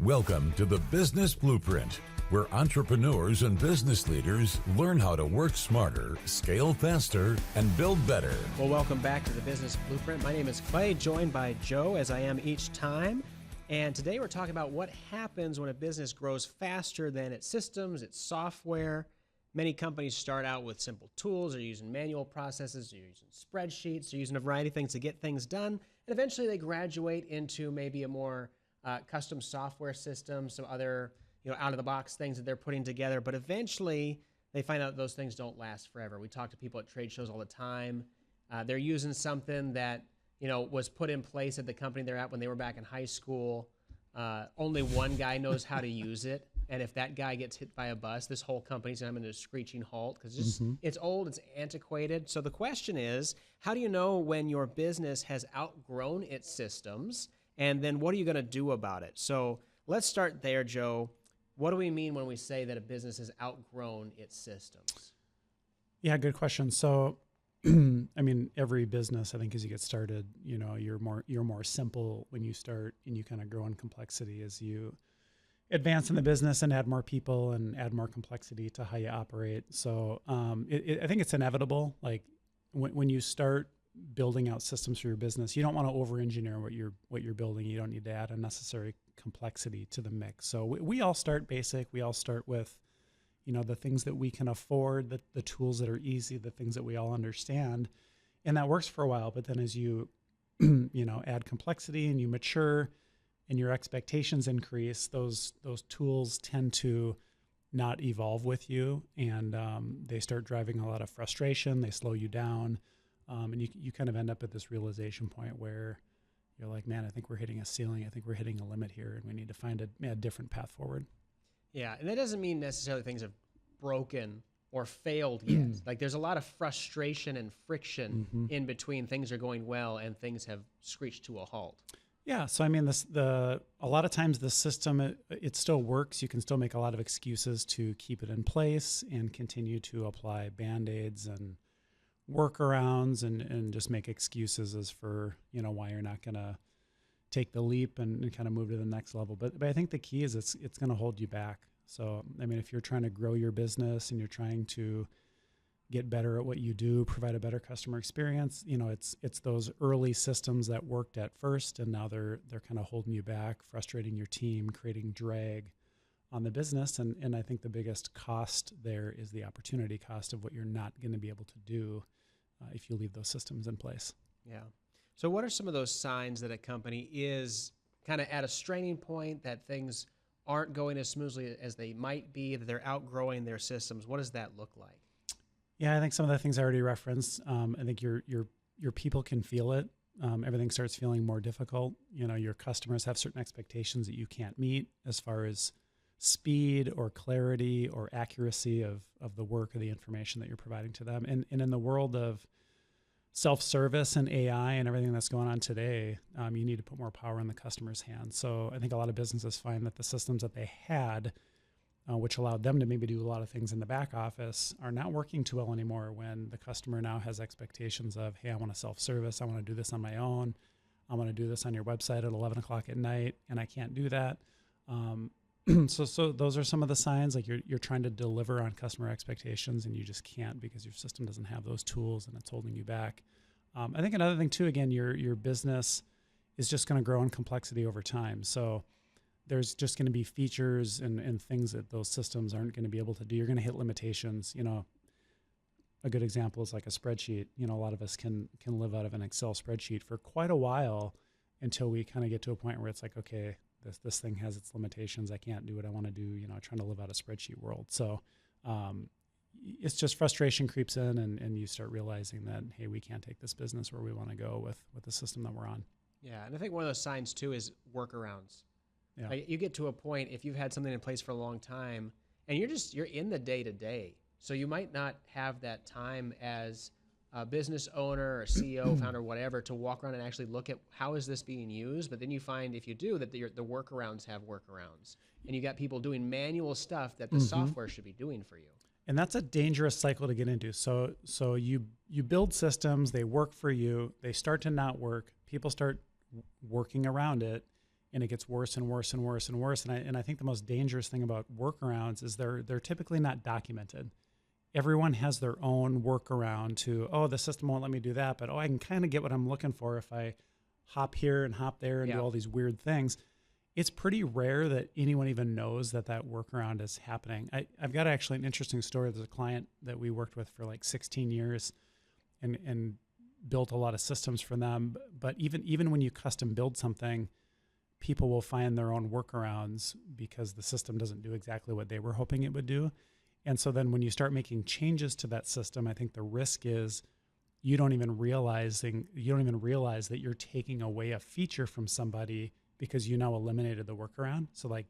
Welcome to the Business Blueprint, where entrepreneurs and business leaders learn how to work smarter, scale faster, and build better. Well, welcome back to the Business Blueprint. My name is Clay, joined by Joe, as I am each time. And today we're talking about what happens when a business grows faster than its systems, its software. Many companies start out with simple tools, they're using manual processes, they're using spreadsheets, they're using a variety of things to get things done. And eventually they graduate into maybe a more custom software system, some other out-of-the-box things that they're putting together. But eventually they find out those things don't last forever. We talk to people at trade shows all the time. They're using something that was put in place at the company they're at when they were back in high school. Only one guy knows how to use it. And if that guy gets hit by a bus, this whole company's going to come into a screeching halt because it's old, it's antiquated. So the question is, how do you know when your business has outgrown its systems? And then what are you going to do about it? So let's start there, Joe. What do we mean when we say that a business has outgrown its systems? Yeah, good question. So, I mean, every business, I think, as you get started, you're more simple when you start, and you kind of grow in complexity as you advance in the business and add more people and add more complexity to how you operate. So, I think it's inevitable. Like when you start building out systems for your business, you don't want to over-engineer what you're building. You don't need to add unnecessary complexity to the mix. So we all start basic. We all start with the things that we can afford, the tools that are easy, the things that we all understand. And that works for a while. But then as you, add complexity and you mature and your expectations increase, those tools tend to not evolve with you. And they start driving a lot of frustration. They slow you down. And you kind of end up at this realization point where you're like, man, I think we're hitting a ceiling. I think we're hitting a limit here. And we need to find a different path forward. Yeah, and that doesn't mean necessarily things have broken or failed yet. Like there's a lot of frustration and friction in between things are going well and things have screeched to a halt. Yeah, so I mean, a lot of times the system, it still works. You can still make a lot of excuses to keep it in place and continue to apply Band-Aids and workarounds and just make excuses as for, why you're not going to take the leap and kind of move to the next level. But I think the key is it's going to hold you back. So, I mean, if you're trying to grow your business and you're trying to get better at what you do, provide a better customer experience, it's those early systems that worked at first, and now they're kind of holding you back, frustrating your team, creating drag on the business. And I think the biggest cost there is the opportunity cost of what you're not going to be able to do if you leave those systems in place. Yeah. So what are some of those signs that a company is kind of at a straining point, that things aren't going as smoothly as they might be, that they're outgrowing their systems? What does that look like? Yeah, I think some of the things I already referenced, I think your people can feel it. Everything starts feeling more difficult. Your customers have certain expectations that you can't meet as far as speed or clarity or accuracy of the work or the information that you're providing to them. And in the world of self-service and AI and everything that's going on today, you need to put more power in the customer's hands. So I think a lot of businesses find that the systems that they had, which allowed them to maybe do a lot of things in the back office, are not working too well anymore when the customer now has expectations of, hey, I want to self-service. I want to do this on my own. I want to do this on your website at 11 o'clock at night, and I can't do that. So those are some of the signs, like you're trying to deliver on customer expectations and you just can't because your system doesn't have those tools and it's holding you back. I think another thing too, again, your business is just going to grow in complexity over time. So there's just going to be features and things that those systems aren't going to be able to do. You're going to hit limitations. A good example is like a spreadsheet. A lot of us can live out of an Excel spreadsheet for quite a while until we kind of get to a point where it's like, okay, this thing has its limitations. I can't do what I want to do, trying to live out a spreadsheet world. So it's just frustration creeps in and you start realizing that, hey, we can't take this business where we want to go with the system that we're on. Yeah, and I think one of those signs too is workarounds. Yeah. Like you get to a point, if you've had something in place for a long time and you're in the day-to-day, so you might not have that time as a business owner or CEO, founder, whatever, to walk around and actually look at how is this being used. But then you find if you do that, the workarounds have workarounds, and you got people doing manual stuff that the software should be doing for you. And that's a dangerous cycle to get into. So you build systems, they work for you, they start to not work, people start working around it, and it gets worse and worse and worse and worse. And I think the most dangerous thing about workarounds is they're typically not documented. Everyone has their own workaround to, oh, the system won't let me do that, but I can kind of get what I'm looking for if I hop here and hop there and do all these weird things. It's pretty rare that anyone even knows that workaround is happening. I've got actually an interesting story. There's a client that we worked with for like 16 years and built a lot of systems for them. But even when you custom build something, people will find their own workarounds because the system doesn't do exactly what they were hoping it would do. And so then when you start making changes to that system, I think the risk is you don't even realize that you're taking away a feature from somebody because you now eliminated the workaround. So like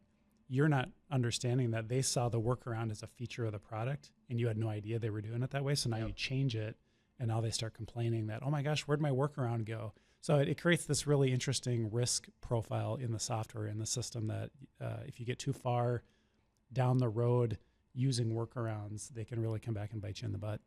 you're not understanding that they saw the workaround as a feature of the product and you had no idea they were doing it that way. So now you change it and now they start complaining that, oh my gosh, where'd my workaround go? So it creates this really interesting risk profile in the software, in the system, that if you get too far down the road using workarounds, they can really come back and bite you in the butt.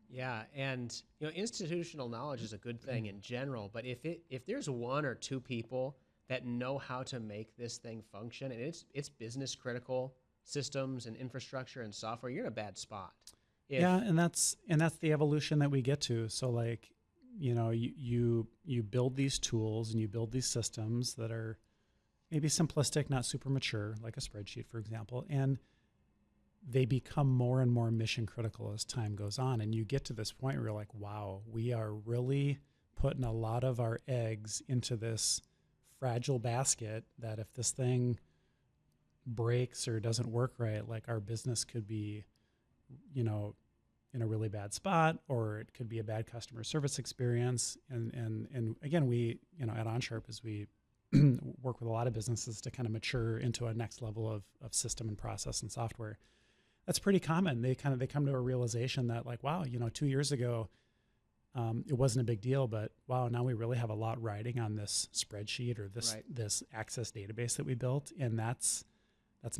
Yeah, and institutional knowledge is a good thing in general, but if there's one or two people that know how to make this thing function, and it's business critical systems and infrastructure and software, you're in a bad spot. And that's the evolution that we get to. So like, you build these tools and you build these systems that are maybe simplistic, not super mature, like a spreadsheet, for example, and they become more and more mission critical as time goes on. And you get to this point where you're like, wow, we are really putting a lot of our eggs into this fragile basket that if this thing breaks or doesn't work right, like our business could be, in a really bad spot, or it could be a bad customer service experience. And again, we, at OnSharp, as we work with a lot of businesses to kind of mature into a next level of system and process and software. That's pretty common. They come to a realization that like, wow, 2 years ago, it wasn't a big deal, but wow, now we really have a lot riding on this spreadsheet or this Access database that we built, and that's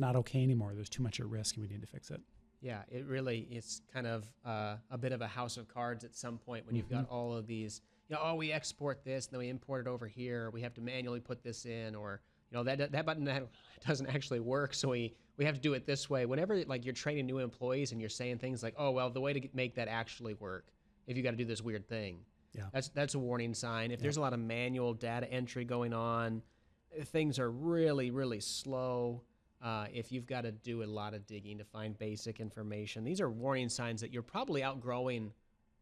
not okay anymore. There's too much at risk, and we need to fix it. Yeah, it's kind of a bit of a house of cards at some point when you've got all of these. We export this, and then we import it over here. We have to manually put this in, or that button that doesn't actually work, so we have to do it this way. Whenever like you're training new employees and you're saying things like, oh well, the way to make that actually work, if you got to do this weird thing, that's a warning sign. If there's a lot of manual data entry going on, things are really, really slow. If you've got to do a lot of digging to find basic information, these are warning signs that you're probably outgrowing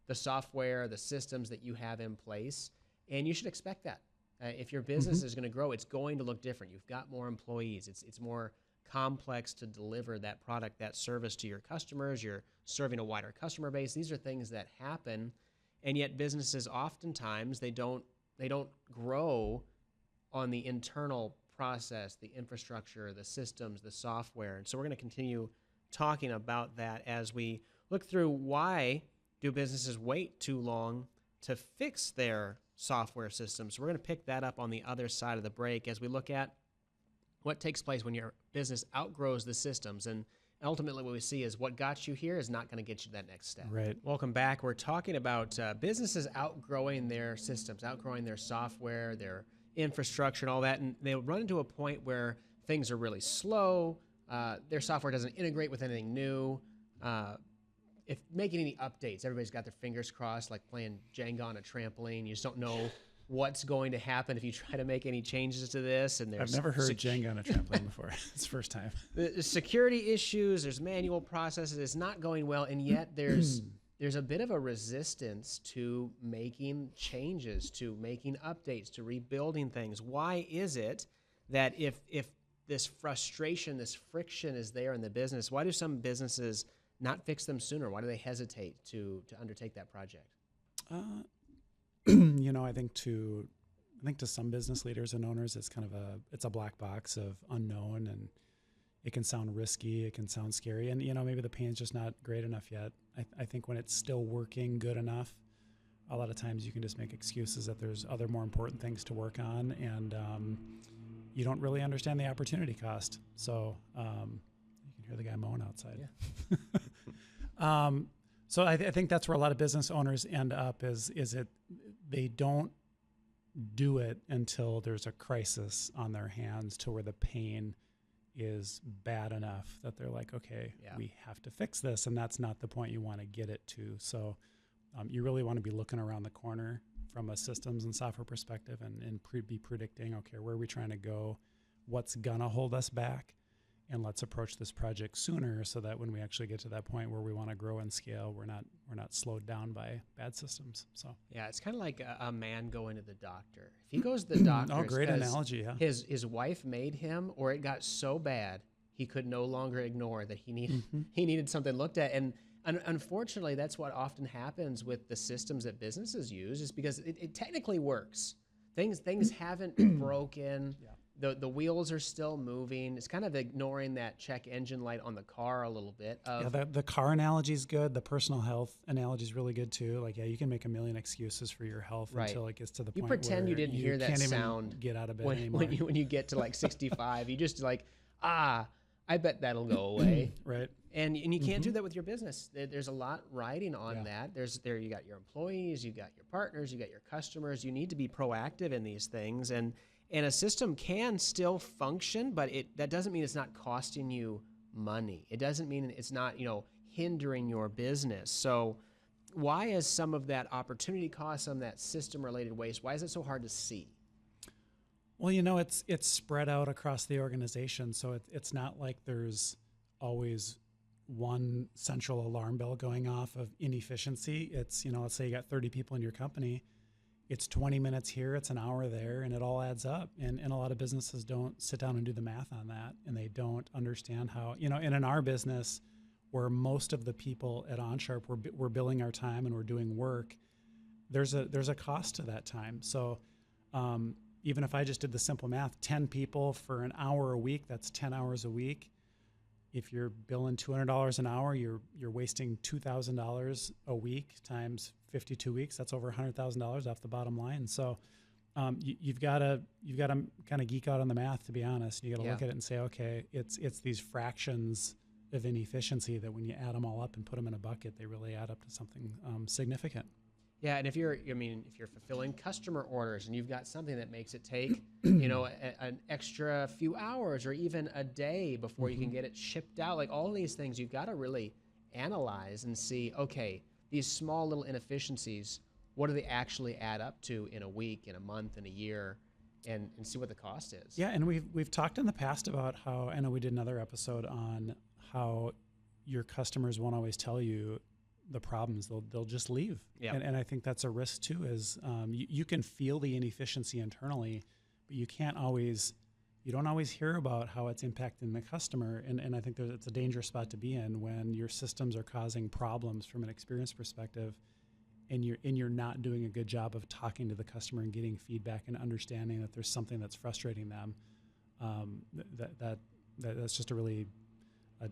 the software, the systems that you have in place, and you should expect that. If your business is going to grow, it's going to look different. You've got more employees. It's more complex to deliver that product, that service to your customers. You're serving a wider customer base. These are things that happen, and yet businesses oftentimes they don't grow on the internal process, the infrastructure, the systems, the software. And so we're going to continue talking about that as we look through why do businesses wait too long to fix their software systems. So we're going to pick that up on the other side of the break as we look at what takes place when your business outgrows the systems. And ultimately what we see is what got you here is not going to get you to that next step. Right. Welcome back. We're talking about businesses outgrowing their systems, outgrowing their software, their infrastructure and all that, and they run into a point where things are really slow. Their software doesn't integrate with anything new. If making any updates, everybody's got their fingers crossed, like playing Jenga on a trampoline. You just don't know what's going to happen if you try to make any changes to this. And I've never heard Jenga on a trampoline before. It's the first time. The security issues, there's manual processes. It's not going well, and yet there's a bit of a resistance to making changes, to making updates, to rebuilding things. Why is it that if this frustration, this friction is there in the business, why do some businesses not fix them sooner? Why do they hesitate to undertake that project? I think to some business leaders and owners, it's a black box of unknown, and it can sound risky, it can sound scary, and maybe the pain's just not great enough yet. I think when it's still working good enough, a lot of times you can just make excuses that there's other more important things to work on, and you don't really understand the opportunity cost. So you can hear the guy mowing outside. Yeah. So I think that's where a lot of business owners end up is they don't do it until there's a crisis on their hands to where the pain is bad enough that they're like, okay, we have to fix this. And that's not the point you want to get it to. So you really want to be looking around the corner from a systems and software perspective and be predicting, okay, where are we trying to go? What's going to hold us back? And let's approach this project sooner so that when we actually get to that point where we want to grow and scale, we're not slowed down by bad systems. So it's kind of like a man going to the doctor. If he goes to the doctor, oh, great analogy. Yeah, his wife made him, or it got so bad he could no longer ignore that he needed something looked at. And unfortunately, that's what often happens with the systems that businesses use, is because it technically works. Things haven't broken. Yeah. The wheels are still moving. It's kind of ignoring that check engine light on the car a little bit. The car analogy is good. The personal health analogy is really good too. Like, you can make a million excuses for your health until it gets to the point where you pretend you didn't hear that sound. Get out of bed anymore. When you get to like 65, you just like, I bet that'll go away. Right. And you can't do that with your business. There's a lot riding on that. You got your employees, you got your partners, you got your customers. You need to be proactive in these things. And a system can still function, but that doesn't mean it's not costing you money. It doesn't mean it's not, hindering your business. So why is some of that opportunity cost, some of that system-related waste, why is it so hard to see? Well, it's spread out across the organization, so it's not like there's always one central alarm bell going off of inefficiency. It's, let's say you got 30 people in your company. It's 20 minutes here, it's an hour there, and it all adds up. And a lot of businesses don't sit down and do the math on that, and they don't understand how, and in our business, where most of the people at OnSharp, we're billing our time and we're doing work, there's a cost to that time. So even if I just did the simple math, 10 people for an hour a week, that's 10 hours a week. If you're billing $200 an hour, you're wasting $2,000 a week times 52 weeks. That's over $100,000 off the bottom line. So you've got to kind of geek out on the math, to be honest. You got to look at it and say, okay, it's these fractions of inefficiency that when you add them all up and put them in a bucket, they really add up to something significant. Yeah, and if you're fulfilling customer orders and you've got something that makes it take, an extra few hours or even a day before you can get it shipped out, like all these things, you've got to really analyze and see, okay, these small little inefficiencies, what do they actually add up to in a week, in a month, in a year, and see what the cost is. Yeah, and we've talked in the past about how, I know we did another episode on how your customers won't always tell you the problems. They'll just leave. Yeah. And I think that's a risk too, is you can feel the inefficiency internally, but you don't always hear about how it's impacting the customer. And I think it's a dangerous spot to be in when your systems are causing problems from an experience perspective, and you're not doing a good job of talking to the customer and getting feedback and understanding that there's something that's frustrating them. That's just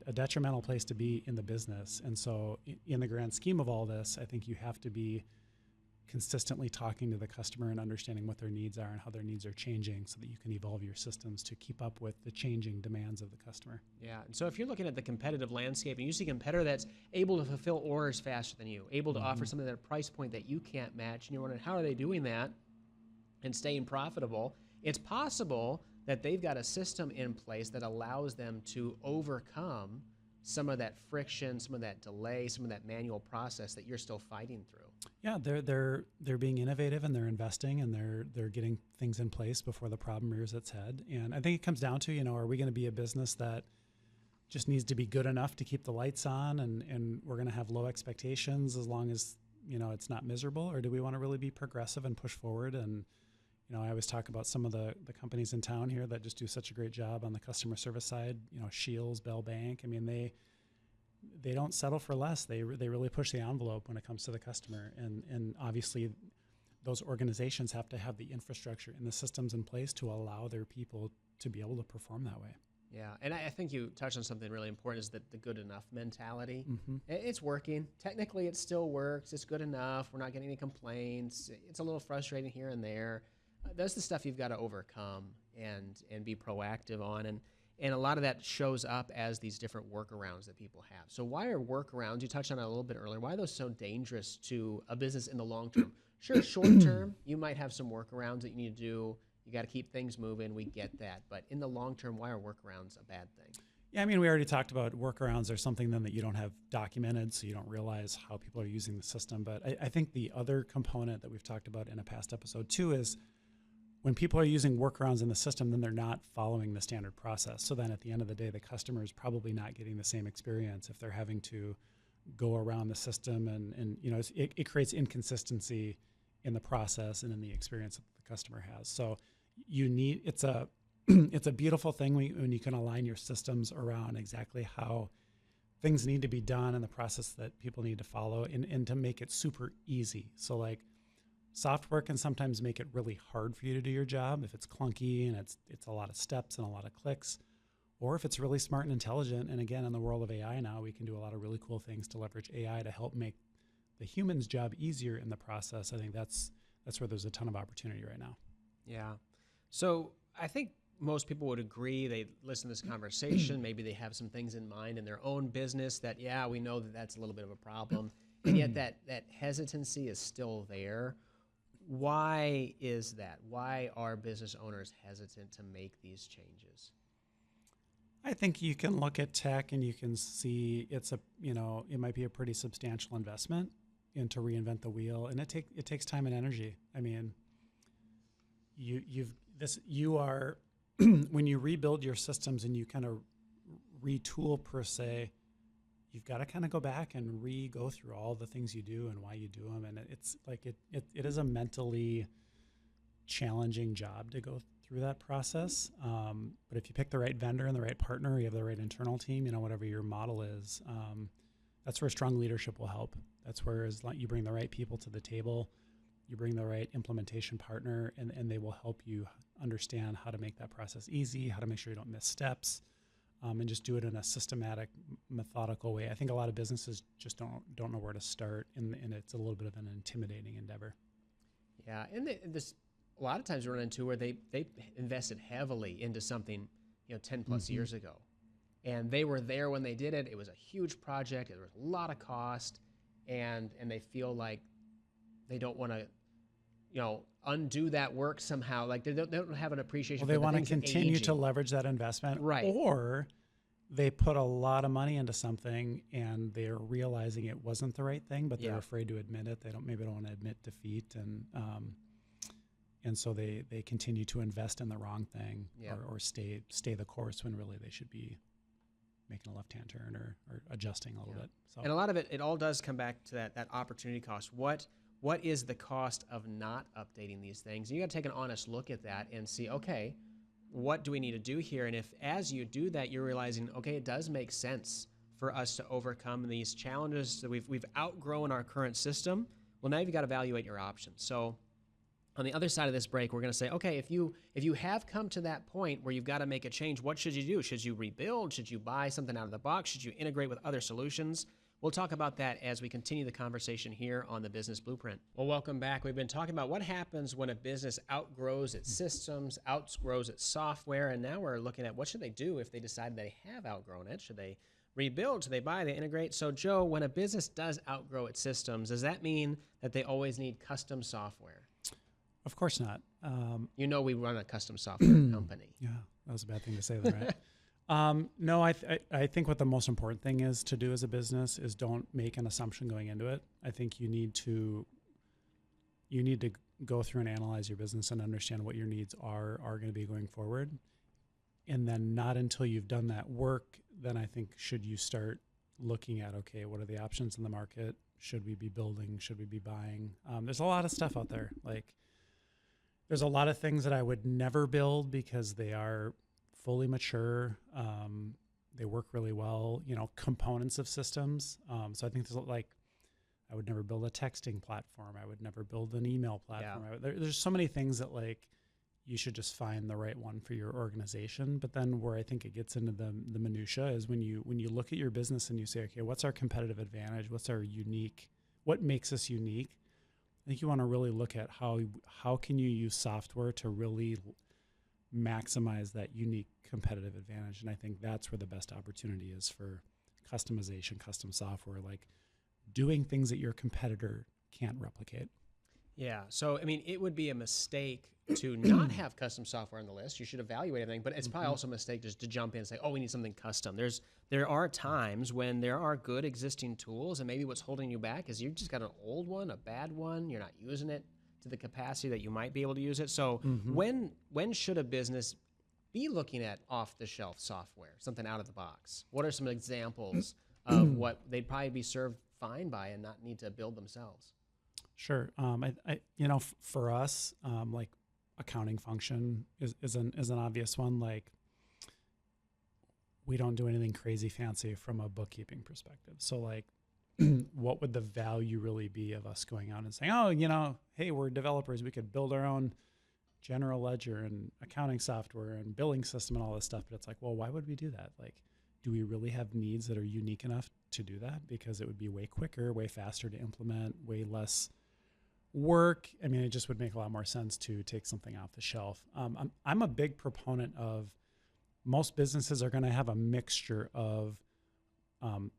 a detrimental place to be in the business. And so in the grand scheme of all this, I think you have to be consistently talking to the customer and understanding what their needs are and how their needs are changing so that you can evolve your systems to keep up with the changing demands of the customer. Yeah, and so if you're looking at the competitive landscape and you see a competitor that's able to fulfill orders faster than you, able to offer something at a price point that you can't match, and you're wondering, how are they doing that and staying profitable? It's possible that they've got a system in place that allows them to overcome some of that friction, some of that delay, some of that manual process that you're still fighting through. Yeah, they're being innovative, and they're investing, and they're getting things in place before the problem rears its head. And I think it comes down to, are we going to be a business that just needs to be good enough to keep the lights on, and we're going to have low expectations as long as it's not miserable, or do we want to really be progressive and push forward? And I always talk about some of the companies in town here that just do such a great job on the customer service side. Shields, Bell Bank. I mean, they don't settle for less. They really push the envelope when it comes to the customer. And obviously, those organizations have to have the infrastructure and the systems in place to allow their people to be able to perform that way. Yeah, and I think you touched on something really important, is that the good enough mentality. It's working. Technically, it still works. It's good enough. We're not getting any complaints. It's a little frustrating here and there. That's the stuff you've got to overcome and be proactive on. And a lot of that shows up as these different workarounds that people have. So why are workarounds, you touched on it a little bit earlier, why are those so dangerous to a business in the long term? Sure, short term, you might have some workarounds that you need to do. You got to keep things moving. We get that. But in the long term, why are workarounds a bad thing? Yeah, I mean, we already talked about workarounds are something then that you don't have documented, so you don't realize how people are using the system. But I think the other component that we've talked about in a past episode too is when people are using workarounds in the system, then they're not following the standard process. So then at the end of the day, the customer is probably not getting the same experience if they're having to go around the system and you know, it creates inconsistency in the process and in the experience that the customer has. So you need, it's a beautiful thing when you can align your systems around exactly how things need to be done and the process that people need to follow and to make it super easy. So like software can sometimes make it really hard for you to do your job if it's clunky and it's a lot of steps and a lot of clicks, or if it's really smart and intelligent. And again, in the world of AI now, we can do a lot of really cool things to leverage AI to help make the human's job easier in the process. I think that's where there's a ton of opportunity right now. Yeah. So I think most people would agree. They listen to this conversation. Maybe they have some things in mind in their own business that, yeah, we know that that's a little bit of a problem. And yet that hesitancy is still there. Why is that? Why are business owners hesitant to make these changes? I think you can look at tech and you can see it might be a pretty substantial investment into reinvent the wheel, and it takes time and energy. I mean, you are when you rebuild your systems and you kind of retool per se, you've got to kind of go back and go through all the things you do and why you do them. And it's like, it is a mentally challenging job to go through that process. But if you pick the right vendor and the right partner, you have the right internal team, whatever your model is, that's where strong leadership will help. That's where you bring the right people to the table, you bring the right implementation partner, and they will help you understand how to make that process easy, how to make sure you don't miss steps, and just do it in a systematic, methodical way. I think a lot of businesses just don't know where to start, and it's a little bit of an intimidating endeavor. Yeah, and this a lot of times we run into where they invested heavily into something, 10 plus years ago, and they were there when they did it. It was a huge project. There was a lot of cost, and they feel like they don't want to, undo that work somehow. Like they don't have an appreciation. Well, they want to continue to leverage that investment, right? Or they put a lot of money into something and they're realizing it wasn't the right thing, but they're afraid to admit it. They don't want to admit defeat, and so they continue to invest in the wrong thing, or stay the course when really they should be making a left-hand turn or adjusting a little bit. So, and a lot of it all does come back to that opportunity cost. What is the cost of not updating these things? And you got to take an honest look at that and see, okay, what do we need to do here? And if as you do that, you're realizing, okay, it does make sense for us to overcome these challenges that we've outgrown our current system. Well, now you've got to evaluate your options. So on the other side of this break, we're going to say, okay, if you have come to that point where you've got to make a change, what should you do? Should you rebuild? Should you buy something out of the box? Should you integrate with other solutions? We'll talk about that as we continue the conversation here on the Business Blueprint. Well, welcome back. We've been talking about what happens when a business outgrows its systems, outgrows its software, and now we're looking at what should they do if they decide they have outgrown it. Should they rebuild? Should they buy? They integrate? So, Joe, when a business does outgrow its systems, does that mean that they always need custom software? Of course not. We run a custom software company. Yeah, that was a bad thing to say, though, right? No, I think what the most important thing is to do as a business is don't make an assumption going into it. I think you need to go through and analyze your business and understand what your needs are going to be going forward. And then not until you've done that work, then I think should you start looking at, okay, what are the options in the market? Should we be building? Should we be buying? There's a lot of stuff out there. Like there's a lot of things that I would never build because they are fully mature. They work really well, components of systems. So I think there's I would never build a texting platform. I would never build an email platform. Yeah. There's so many things that you should just find the right one for your organization. But then where I think it gets into the minutia is when you look at your business and you say, okay, what's our competitive advantage? What makes us unique? I think you want to really look at how can you use software to really maximize that unique competitive advantage. And I think that's where the best opportunity is for customization, custom software, like doing things that your competitor can't replicate. Yeah. So, I mean, it would be a mistake to not have custom software on the list. You should evaluate everything, but it's probably also a mistake just to jump in and say, oh, we need something custom. There are times when there are good existing tools, and maybe what's holding you back is you just got an old one, a bad one. You're not using it to the capacity that you might be able to use it. So when should a business be looking at off-the-shelf software, something out of the box? What are some examples of what they'd probably be served fine by and not need to build themselves? Sure. For us, like accounting function is an obvious one. Like we don't do anything crazy fancy from a bookkeeping perspective. So like, what would the value really be of us going out and saying, oh, hey, we're developers. We could build our own general ledger and accounting software and billing system and all this stuff. But it's like, well, why would we do that? Like, do we really have needs that are unique enough to do that? Because it would be way quicker, way faster to implement, way less work. I mean, it just would make a lot more sense to take something off the shelf. I'm a big proponent of most businesses are going to have a mixture of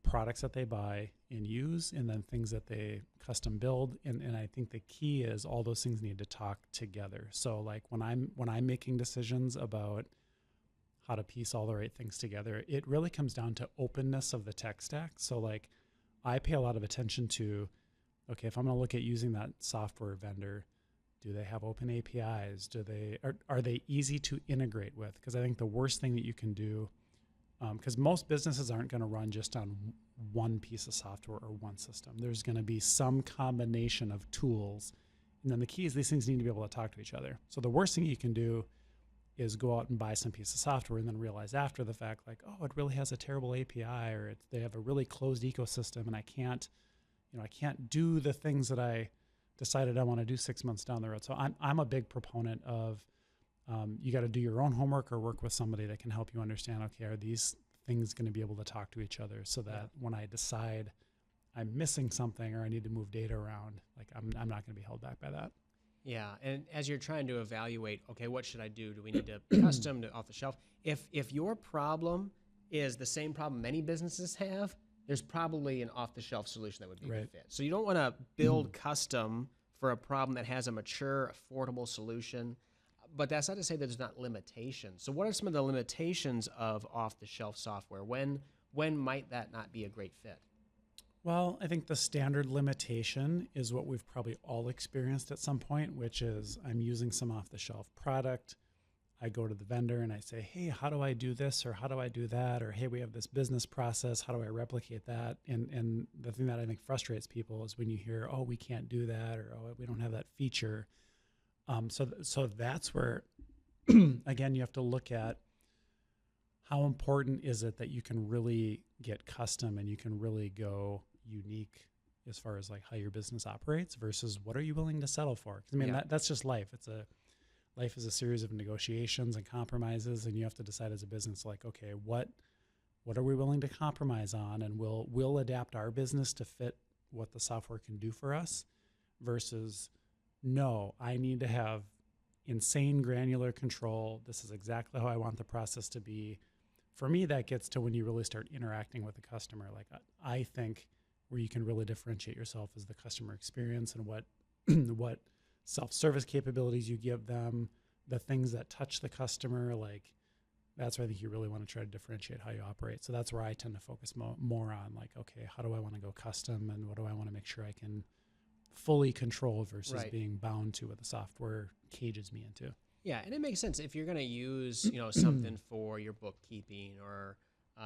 products that they buy and use, and then things that they custom build. And I think the key is all those things need to talk together. So like when I'm making decisions about how to piece all the right things together, it really comes down to openness of the tech stack. So like I pay a lot of attention to, okay, if I'm going to look at using that software vendor, do they have open APIs? Are they easy to integrate with? Because I think the worst thing that you can do, because most businesses aren't going to run just on one piece of software or one system. There's going to be some combination of tools. And then the key is these things need to be able to talk to each other. So the worst thing you can do is go out and buy some piece of software and then realize after the fact, like, oh, it really has a terrible API, or they have a really closed ecosystem, and I can't do the things that I decided I want to do 6 months down the road. So I'm a big proponent of you got to do your own homework or work with somebody that can help you understand, okay, are these things going to be able to talk to each other so that when I decide I'm missing something or I need to move data around, like I'm not going to be held back by that. Yeah, and as you're trying to evaluate, okay, what should I do? Do we need to custom, to off the shelf? If your problem is the same problem many businesses have, there's probably an off-the-shelf solution that would be a good fit. So you don't want to build custom for a problem that has a mature, affordable solution. But that's not to say that there's not limitations. So what are some of the limitations of off-the-shelf software? When might that not be a great fit? Well, I think the standard limitation is what we've probably all experienced at some point, which is I'm using some off-the-shelf product. I go to the vendor and I say, hey, how do I do this? Or how do I do that? Or, hey, we have this business process. How do I replicate that? And the thing that I think frustrates people is when you hear, oh, we can't do that, or, oh, we don't have that feature. So that's where, again, you have to look at how important is it that you can really get custom and you can really go unique as far as like how your business operates versus what are you willing to settle for? 'Cause I mean, that's just life. Life is a series of negotiations and compromises, and you have to decide as a business, like, okay, what are we willing to compromise on, and we'll adapt our business to fit what the software can do for us versus, no, I need to have insane granular control. This is exactly how I want the process to be. For me, that gets to when you really start interacting with the customer. Like I think where you can really differentiate yourself is the customer experience and what self-service capabilities you give them, the things that touch the customer. Like that's where I think you really want to try to differentiate how you operate. So that's where I tend to focus more on, like, okay, how do I want to go custom, and what do I want to make sure I can fully control versus being bound to what the software cages me into. Yeah, and it makes sense if you're going to use something for your bookkeeping or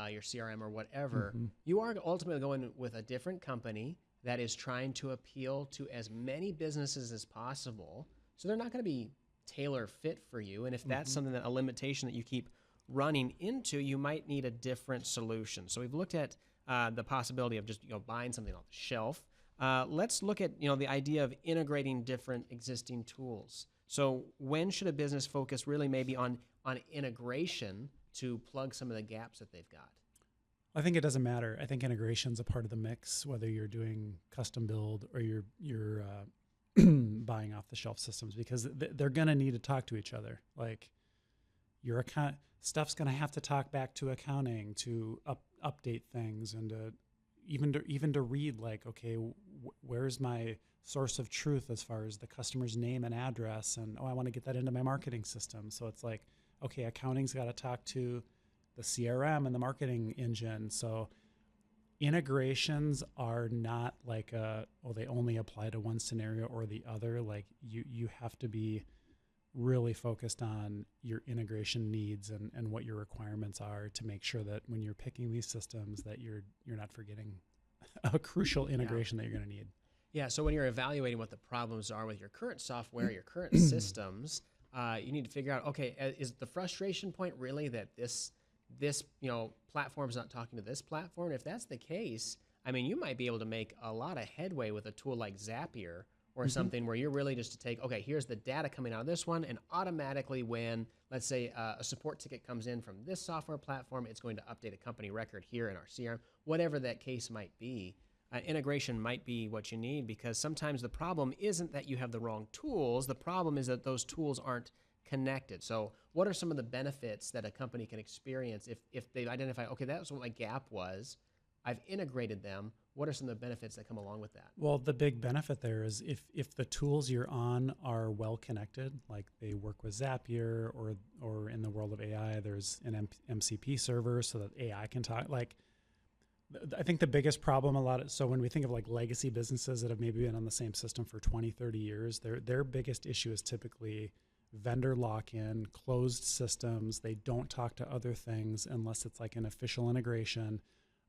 your CRM or whatever. You are ultimately going with a different company that is trying to appeal to as many businesses as possible. So they're not going to be tailor fit for you. And if that's something that a limitation that you keep running into, you might need a different solution. So we've looked at the possibility of just buying something off the shelf. Let's look at the idea of integrating different existing tools. So when should a business focus really maybe on integration to plug some of the gaps that they've got? I think it doesn't matter. I think integration's a part of the mix, whether you're doing custom build or you're buying off the shelf systems, because they're going to need to talk to each other. Like your account stuff's going to have to talk back to accounting to update things and to even to read like, okay, where's my source of truth as far as the customer's name and address, and I want to get that into my marketing system. So it's like, okay, accounting's got to talk to the CRM and the marketing engine. So integrations are not like they only apply to one scenario or the other. Like you have to be really focused on your integration needs and what your requirements are to make sure that when you're picking these systems that you're not forgetting a crucial integration that you're going to need. Yeah, so when you're evaluating what the problems are with your current software, your current systems, you need to figure out, okay, is the frustration point really that this platform's not talking to this platform? If that's the case, I mean, you might be able to make a lot of headway with a tool like Zapier or something where you're really just to take, okay, here's the data coming out of this one, and automatically when, let's say, a support ticket comes in from this software platform, it's going to update a company record here in our CRM, whatever that case might be. Integration might be what you need, because sometimes the problem isn't that you have the wrong tools. The problem is that those tools aren't connected. So what are some of the benefits that a company can experience if they've identified, okay, that's what my gap was, I've integrated them, what are some of the benefits that come along with that? Well, the big benefit there is if the tools you're on are well connected, like they work with Zapier, or in the world of AI, there's an MCP server so that AI can talk. Like, I think the biggest problem so when we think of like legacy businesses that have maybe been on the same system for 20, 30 years, their biggest issue is typically vendor lock-in, closed systems. They don't talk to other things unless it's like an official integration.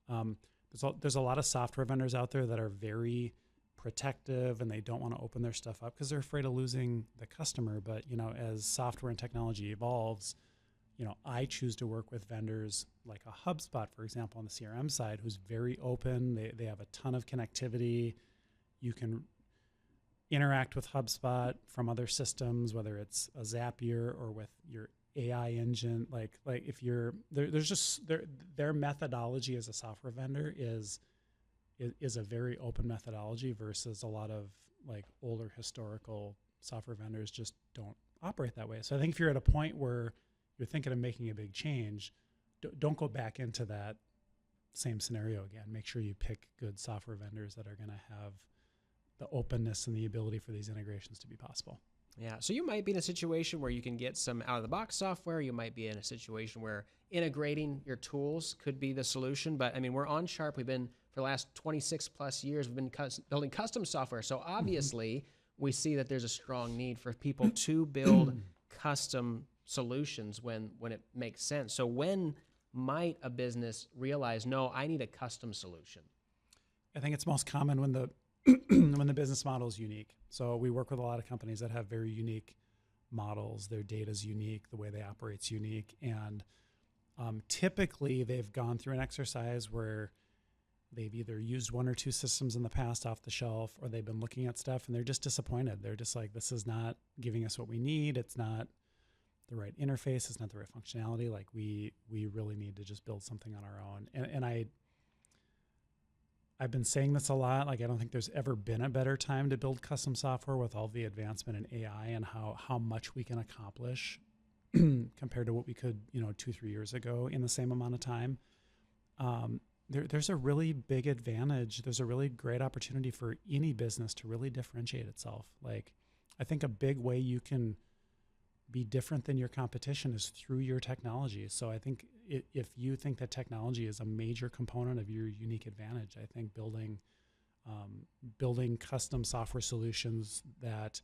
There's a lot of software vendors out there that are very protective and they don't want to open their stuff up because they're afraid of losing the customer. But, as software and technology evolves, I choose to work with vendors like a HubSpot, for example, on the CRM side, who's very open. They have a ton of connectivity. You can interact with HubSpot from other systems, whether it's a Zapier or with your AI engine. Like if you're there's just their methodology as a software vendor is a very open methodology versus a lot of like older historical software vendors just don't operate that way. So I think if you're at a point where you're thinking of making a big change, don't go back into that same scenario again. Make sure you pick good software vendors that are going to have the openness and the ability for these integrations to be possible. Yeah, so you might be in a situation where you can get some out-of-the-box software. You might be in a situation where integrating your tools could be the solution. But, I mean, we're on Sharp. We've been, for the last 26-plus years, we've been building custom software. So, obviously, we see that there's a strong need for people to build custom solutions when it makes sense. So, when might a business realize, no, I need a custom solution? I think it's most common when the when the business model is unique. So we work with a lot of companies that have very unique models. Their data is unique. The way they operate is unique. And typically they've gone through an exercise where they've either used one or two systems in the past off the shelf, or they've been looking at stuff and they're just disappointed. They're just like, this is not giving us what we need. It's not the right interface. It's not the right functionality. Like we really need to just build something on our own. And I've been saying this a lot. Like, I don't think there's ever been a better time to build custom software with all the advancement in AI and how much we can accomplish compared to what we could, 2-3 years ago in the same amount of time. There's a really big advantage. There's a really great opportunity for any business to really differentiate itself. Like, I think a big way you can be different than your competition is through your technology. So I think if you think that technology is a major component of your unique advantage, I think building custom software solutions that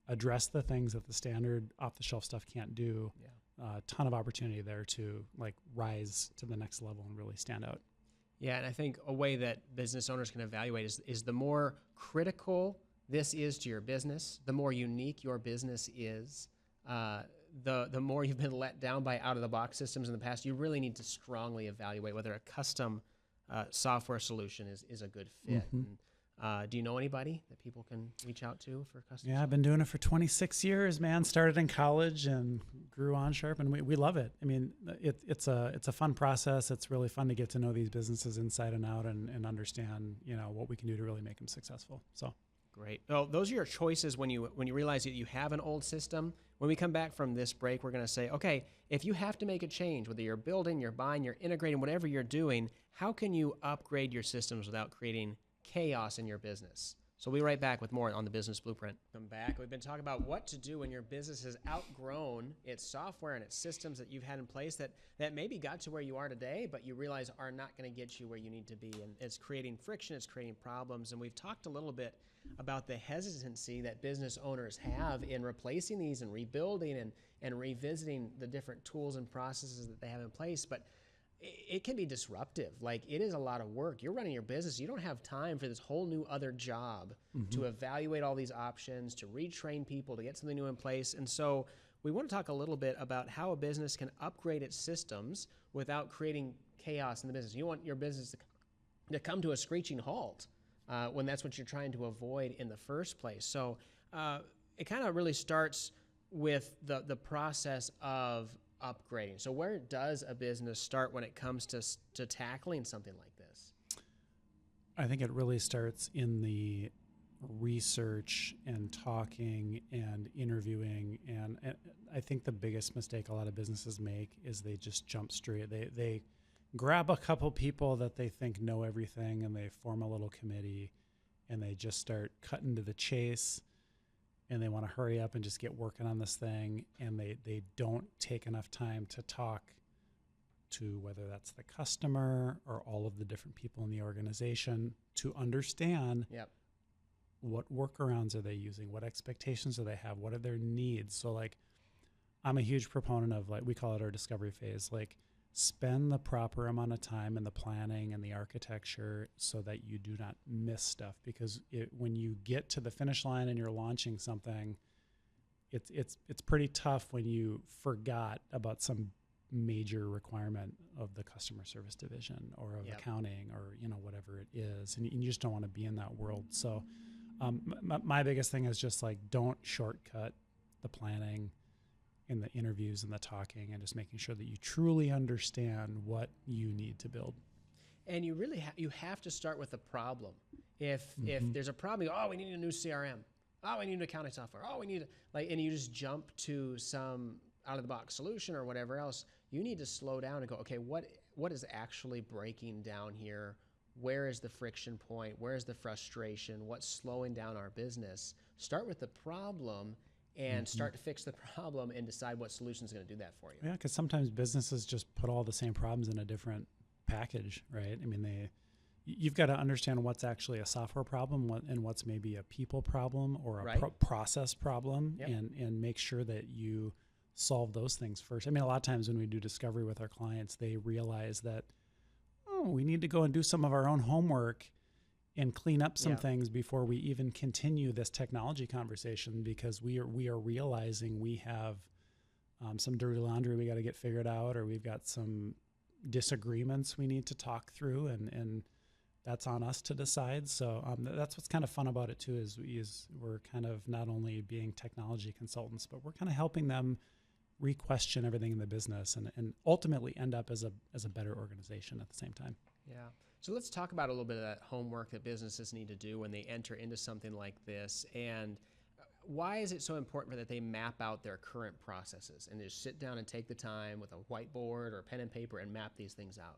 address the things that the standard off-the-shelf stuff can't do, a ton of opportunity there to like rise to the next level and really stand out. Yeah, and I think a way that business owners can evaluate is the more critical this is to your business, the more unique your business is, the more you've been let down by out-of-the-box systems in the past. You really need to strongly evaluate whether a custom software solution is a good fit. And, do you know anybody that people can reach out to for custom? Yeah, I've been doing it for 26 years, man. Started in college and grew on Sharp, and we love it. I mean, it's a fun process. It's really fun to get to know these businesses inside and out and understand, what we can do to really make them successful. So. Great. Oh, those are your choices when you realize that you have an old system. When we come back from this break, we're going to say, okay, if you have to make a change, whether you're building, you're buying, you're integrating, whatever you're doing, how can you upgrade your systems without creating chaos in your business? So we'll be right back with more on the Business Blueprint. Come back. We've been talking about what to do when your business has outgrown its software and its systems that you've had in place that maybe got to where you are today, but you realize are not going to get you where you need to be. And it's creating friction, it's creating problems. And we've talked a little bit about the hesitancy that business owners have in replacing these and rebuilding and revisiting the different tools and processes that they have in place. But it can be disruptive. Like, it is a lot of work. You're running your business. You don't have time for this whole new other job to evaluate all these options, to retrain people, to get something new in place. And so we want to talk a little bit about how a business can upgrade its systems without creating chaos in the business. You want your business to come to a screeching halt when that's what you're trying to avoid in the first place. So it kind of really starts with the process of upgrading. So where does a business start when it comes to tackling something like this? I think it really starts in the research and talking and interviewing. And I think the biggest mistake a lot of businesses make is they just jump straight. They grab a couple people that they think know everything and they form a little committee and they just start cutting to the chase. And they want to hurry up and just get working on this thing, and they don't take enough time to talk to whether that's the customer or all of the different people in the organization to understand what workarounds are they using, what expectations do they have, what are their needs. So like, I'm a huge proponent of, like, we call it our discovery phase, like, spend the proper amount of time in the planning and the architecture so that you do not miss stuff. Because when you get to the finish line and you're launching something, it's pretty tough when you forgot about some major requirement of the customer service division or of accounting or whatever it is, and you just don't want to be in that world. So my biggest thing is just like, don't shortcut the planning in the interviews and the talking, and just making sure that you truly understand what you need to build. And you really you have to start with the problem. If there's a problem, we need a new CRM. Oh, we need an accounting software. Oh, we need and you just jump to some out of the box solution or whatever else. You need to slow down and go, okay, what is actually breaking down here? Where is the friction point? Where is the frustration? What's slowing down our business? Start with the problem and start to fix the problem and decide what solution is going to do that for you. Yeah, because sometimes businesses just put all the same problems in a different package, right? I mean, you've got to understand what's actually a software problem and what's maybe a people problem or a process problem, and make sure that you solve those things first. I mean, a lot of times when we do discovery with our clients, they realize that, we need to go and do some of our own homework and clean up some things before we even continue this technology conversation, because we are realizing we have some dirty laundry we got to get figured out, or we've got some disagreements we need to talk through, and that's on us to decide. So that's what's kind of fun about it too, is we're kind of not only being technology consultants, but we're kind of helping them re-question everything in the business and ultimately end up as a better organization at the same time. Yeah. So let's talk about a little bit of that homework that businesses need to do when they enter into something like this. And why is it so important that they map out their current processes and just sit down and take the time with a whiteboard or pen and paper and map these things out?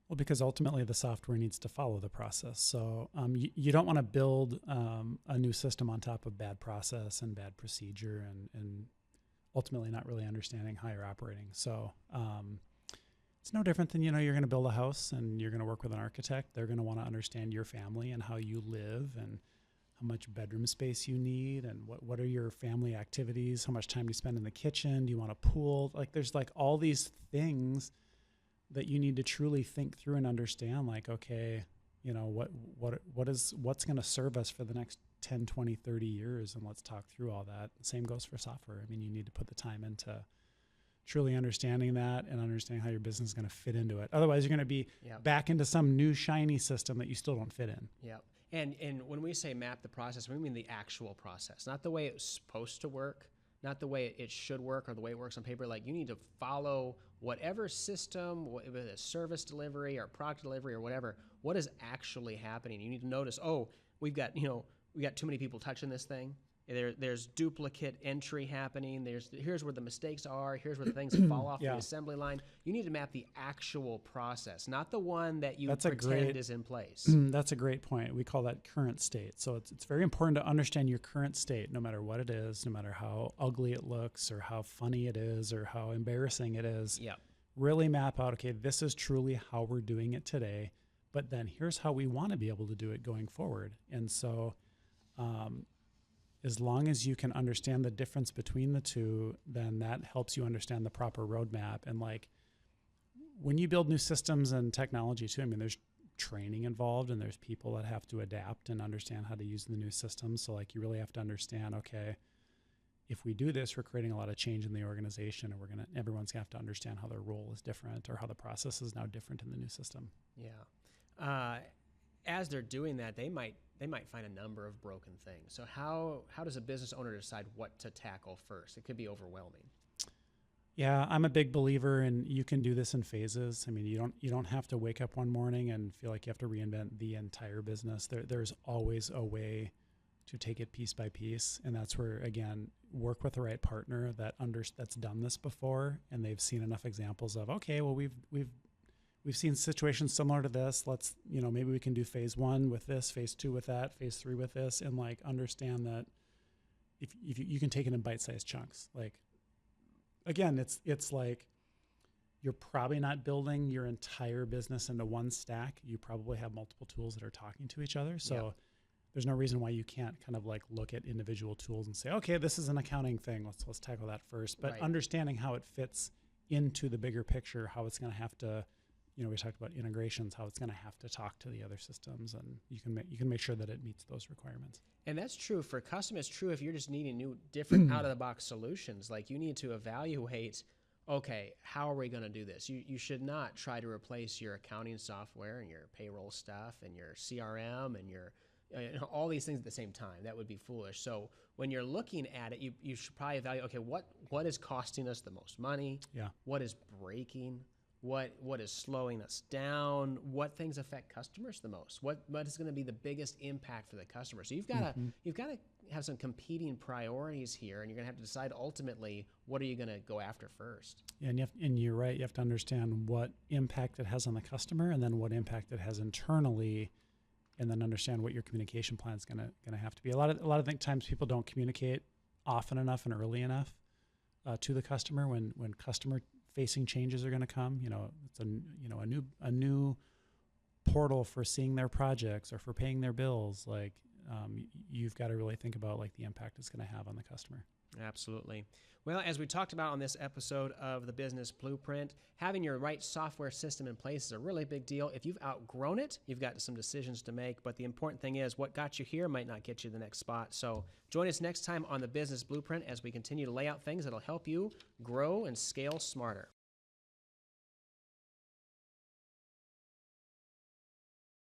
Well, because ultimately the software needs to follow the process. So you don't want to build a new system on top of bad process and bad procedure and ultimately not really understanding how you're operating. So it's no different than, you're going to build a house and you're going to work with an architect. They're going to want to understand your family and how you live and how much bedroom space you need and what are your family activities, how much time do you spend in the kitchen, do you want a pool? Like, there's like all these things that you need to truly think through and understand, like, okay, what's going to serve us for the next 10, 20, 30 years, and let's talk through all that. The same goes for software. I mean, you need to put the time into truly understanding that and understanding how your business is going to fit into it. Otherwise, you're going to be back into some new shiny system that you still don't fit in. Yeah. And when we say map the process, we mean the actual process, not the way it's supposed to work, not the way it should work or the way it works on paper. Like, you need to follow whatever system, whether it's service delivery or product delivery or whatever, what is actually happening. You need to notice, we've got, we got too many people touching this thing. There's duplicate entry happening. Here's where the mistakes are. Here's where the things fall off the assembly line. You need to map the actual process, not the one that you pretend is in place. That's a great point. We call that current state. So it's very important to understand your current state, no matter what it is, no matter how ugly it looks or how funny it is or how embarrassing it is. Yeah. Really map out, okay, this is truly how we're doing it today, but then here's how we want to be able to do it going forward. And so as long as you can understand the difference between the two, then that helps you understand the proper roadmap. And like when you build new systems and technology too, I mean, there's training involved and there's people that have to adapt and understand how to use the new systems. So like you really have to understand, okay, if we do this, we're creating a lot of change in the organization, and everyone's gonna have to understand how their role is different or how the process is now different in the new system. Yeah. As they're doing that, they might find a number of broken things. So how does a business owner decide what to tackle first? It could be overwhelming. Yeah, I'm a big believer in you can do this in phases. I mean, you don't have to wake up one morning and feel like you have to reinvent the entire business. There's always a way to take it piece by piece, and that's where, again, work with the right partner that's done this before and they've seen enough examples of, okay, well, we've seen situations similar to this. Let's, maybe we can do phase 1 with this, phase 2 with that, phase 3 with this, and like understand that if you can take it in bite-sized chunks. Like, again, it's like you're probably not building your entire business into one stack. You probably have multiple tools that are talking to each other. So there's no reason why you can't kind of like look at individual tools and say, okay, this is an accounting thing. Let's tackle that first. But understanding how it fits into the bigger picture, how it's going to have to, we talked about integrations, how it's going to have to talk to the other systems, and you can make sure that it meets those requirements. And that's true for customers. True if you're just needing different out of the box solutions. Like you need to evaluate, okay, how are we going to do this? You should not try to replace your accounting software and your payroll stuff and your CRM and your all these things at the same time. That would be foolish. So when you're looking at it, you should probably evaluate, okay, what is costing us the most money? Yeah. What is breaking? What is slowing us down? What things affect customers the most? What is going to be the biggest impact for the customer? So you've got to have some competing priorities here, and you're going to have to decide ultimately what are you going to go after first. Yeah, and you're right. You have to understand what impact it has on the customer, and then what impact it has internally, and then understand what your communication plan is going to have to be. A lot of times people don't communicate often enough and early enough to the customer when customer facing changes are going to come. It's a new portal for seeing their projects or for paying their bills. Like you've got to really think about like the impact it's going to have on the customer. Absolutely. Well, as we talked about on this episode of the Business Blueprint, having your right software system in place is a really big deal. If you've outgrown it, you've got some decisions to make. But the important thing is what got you here might not get you to the next spot. So join us next time on the Business Blueprint as we continue to lay out things that'll help you grow and scale smarter.